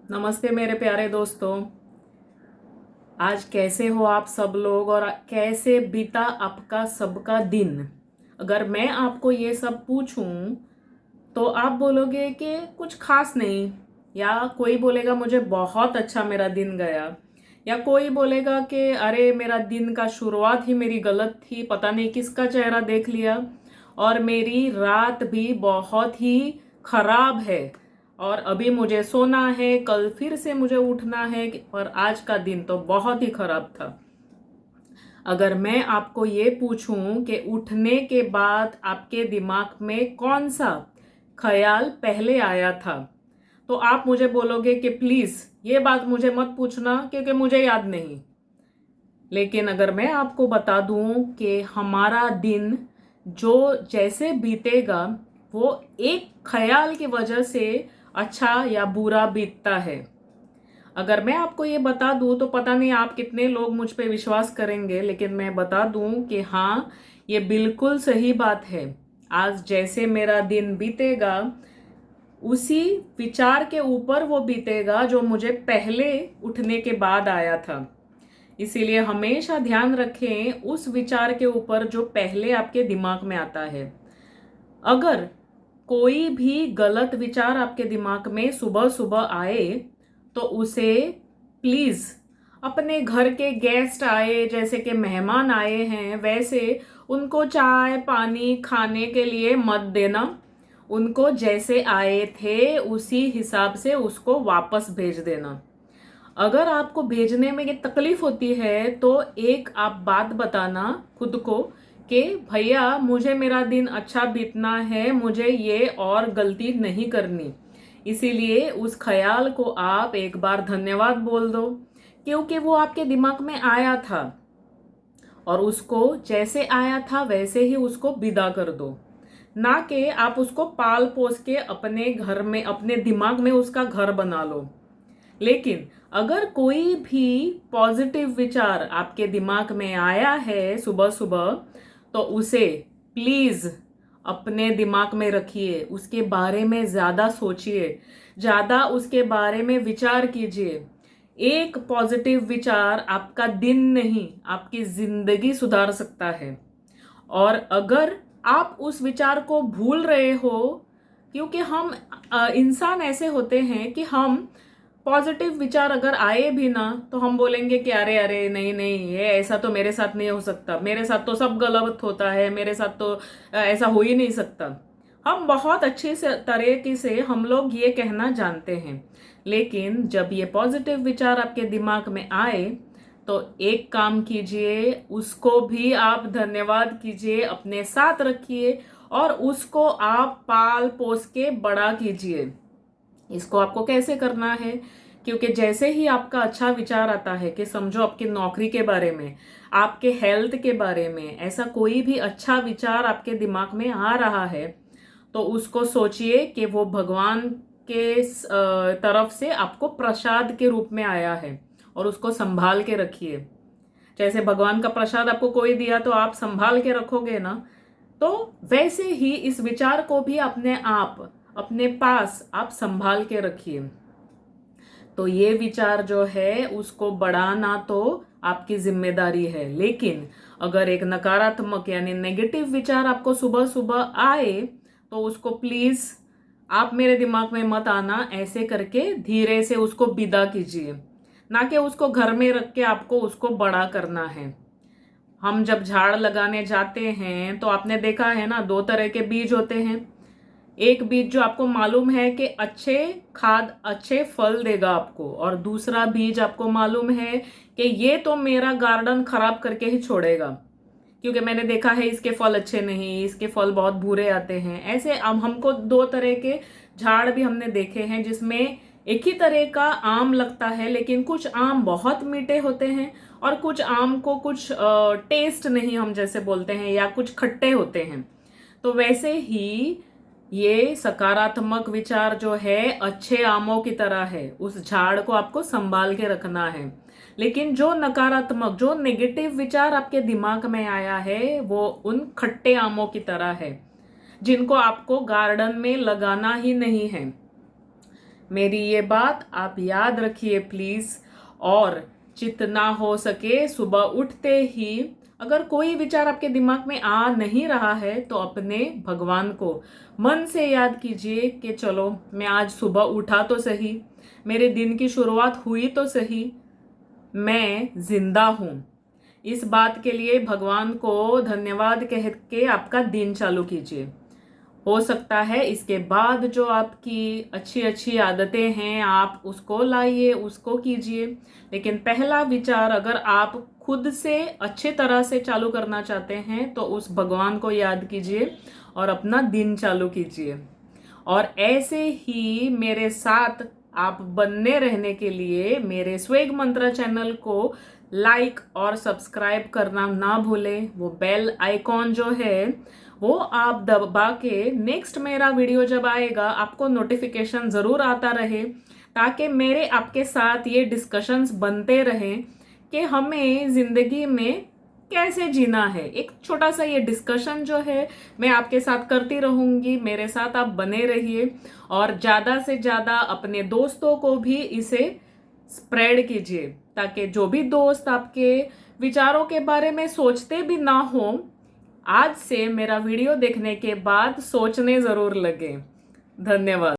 नमस्ते मेरे प्यारे दोस्तों। आज कैसे हो आप सब लोग और कैसे बीता आपका सबका दिन। अगर मैं आपको ये सब पूछूं तो आप बोलोगे कि कुछ खास नहीं, या कोई बोलेगा मुझे बहुत अच्छा मेरा दिन गया, या कोई बोलेगा कि अरे मेरा दिन का शुरुआत ही मेरी गलत थी, पता नहीं किसका चेहरा देख लिया और मेरी रात भी बहुत ही खराब है और अभी मुझे सोना है, कल फिर से मुझे उठना है, पर आज का दिन तो बहुत ही खराब था। अगर मैं आपको ये पूछूं कि उठने के बाद आपके दिमाग में कौन सा ख्याल पहले आया था, तो आप मुझे बोलोगे कि प्लीज ये बात मुझे मत पूछना क्योंकि मुझे याद नहीं। लेकिन अगर मैं आपको बता दूं कि हमारा दिन जो जैसे बीतेगा वो एक ख्याल की वजह से अच्छा या बुरा बीतता है। अगर मैं आपको ये बता दूं तो पता नहीं आप कितने लोग मुझ पे विश्वास करेंगे, लेकिन मैं बता दूं कि हाँ, ये बिल्कुल सही बात है। आज जैसे मेरा दिन बीतेगा उसी विचार के ऊपर वो बीतेगा जो मुझे पहले उठने के बाद आया था। इसीलिए हमेशा ध्यान रखें उस विचार के ऊपर जो पहले आपके दिमाग में आता है। अगर कोई भी गलत विचार आपके दिमाग में सुबह सुबह आए तो उसे प्लीज अपने घर के गेस्ट आए, जैसे कि मेहमान आए हैं वैसे उनको चाय पानी खाने के लिए मत देना। उनको जैसे आए थे उसी हिसाब से उसको वापस भेज देना। अगर आपको भेजने में ये तकलीफ होती है तो एक आप बात बताना खुद को कि भैया मुझे मेरा दिन अच्छा बीतना है, मुझे ये और गलती नहीं करनी। इसीलिए उस ख्याल को आप एक बार धन्यवाद बोल दो क्योंकि वो आपके दिमाग में आया था और उसको जैसे आया था वैसे ही उसको विदा कर दो। ना कि आप उसको पाल पोस के अपने घर में अपने दिमाग में उसका घर बना लो। लेकिन अगर कोई भी पॉजिटिव विचार आपके दिमाग में आया है सुबह सुबह तो उसे प्लीज अपने दिमाग में रखिए, उसके बारे में ज्यादा सोचिए, ज्यादा उसके बारे में विचार कीजिए। एक पॉजिटिव विचार आपका दिन नहीं आपकी जिंदगी सुधार सकता है। और अगर आप उस विचार को भूल रहे हो, क्योंकि हम इंसान ऐसे होते हैं कि हम पॉजिटिव विचार अगर आए भी ना तो हम बोलेंगे कि अरे अरे नहीं नहीं, ये ऐसा तो मेरे साथ नहीं हो सकता, मेरे साथ तो सब गलत होता है, मेरे साथ तो ऐसा हो ही नहीं सकता। हम बहुत अच्छे से तरीके से हम लोग ये कहना जानते हैं। लेकिन जब ये पॉजिटिव विचार आपके दिमाग में आए तो एक काम कीजिए, उसको भी आप धन्यवाद कीजिए, अपने साथ रखिए और उसको आप पाल पोस के बड़ा कीजिए। इसको आपको कैसे करना है, क्योंकि जैसे ही आपका अच्छा विचार आता है कि समझो आपकी नौकरी के बारे में, आपके हेल्थ के बारे में, ऐसा कोई भी अच्छा विचार आपके दिमाग में आ रहा है तो उसको सोचिए कि वो भगवान के तरफ से आपको प्रसाद के रूप में आया है और उसको संभाल के रखिए। जैसे भगवान का प्रसाद आपको कोई दिया तो आप संभाल के रखोगे ना, तो वैसे ही इस विचार को भी अपने आप अपने पास आप संभाल के रखिए। तो ये विचार जो है उसको बढ़ाना तो आपकी जिम्मेदारी है, लेकिन अगर एक नकारात्मक यानी नेगेटिव विचार आपको सुबह सुबह आए तो उसको प्लीज आप मेरे दिमाग में मत आना ऐसे करके धीरे से उसको विदा कीजिए, ना कि उसको घर में रख के आपको उसको बड़ा करना है। हम जब झाड़ लगाने जाते हैं तो आपने देखा है ना, दो तरह के बीज होते हैं। एक बीज जो आपको मालूम है कि अच्छे खाद अच्छे फल देगा आपको, और दूसरा बीज आपको मालूम है कि ये तो मेरा गार्डन खराब करके ही छोड़ेगा, क्योंकि मैंने देखा है इसके फल अच्छे नहीं, इसके फल बहुत बुरे आते हैं। ऐसे अब हमको दो तरह के झाड़ भी हमने देखे हैं जिसमें एक ही तरह का आम लगता है, लेकिन कुछ आम बहुत मीठे होते हैं और कुछ आम को कुछ टेस्ट नहीं, हम जैसे बोलते हैं, या कुछ खट्टे होते हैं। तो वैसे ही ये सकारात्मक विचार जो है अच्छे आमों की तरह है, उस झाड़ को आपको संभाल के रखना है। लेकिन जो नकारात्मक जो नेगेटिव विचार आपके दिमाग में आया है वो उन खट्टे आमों की तरह है जिनको आपको गार्डन में लगाना ही नहीं है। मेरी ये बात आप याद रखिए प्लीज। और जितना हो सके सुबह उठते ही अगर कोई विचार आपके दिमाग में आ नहीं रहा है तो अपने भगवान को मन से याद कीजिए कि चलो मैं आज सुबह उठा तो सही, मेरे दिन की शुरुआत हुई तो सही, मैं जिंदा हूं। इस बात के लिए भगवान को धन्यवाद कह के आपका दिन चालू कीजिए। हो सकता है इसके बाद जो आपकी अच्छी अच्छी आदतें हैं आप उसको लाइए, उसको कीजिए। लेकिन पहला विचार अगर आप खुद से अच्छे तरह से चालू करना चाहते हैं तो उस भगवान को याद कीजिए और अपना दिन चालू कीजिए। और ऐसे ही मेरे साथ आप बनने रहने के लिए मेरे स्वेग मंत्र चैनल को लाइक और सब्सक्राइब करना ना भूलें। वो बेल आइकॉन जो है वो आप दबा के नेक्स्ट मेरा वीडियो जब आएगा आपको नोटिफिकेशन ज़रूर आता रहे, ताकि मेरे आपके साथ ये डिस्कशंस बनते रहें कि हमें ज़िंदगी में कैसे जीना है। एक छोटा सा ये डिस्कशन जो है मैं आपके साथ करती रहूंगी, मेरे साथ आप बने रहिए और ज़्यादा से ज़्यादा अपने दोस्तों को भी इसे स्प्रेड कीजिए, ताकि जो भी दोस्त आपके विचारों के बारे में सोचते भी ना हो आज से मेरा वीडियो देखने के बाद सोचने ज़रूर लगे। धन्यवाद।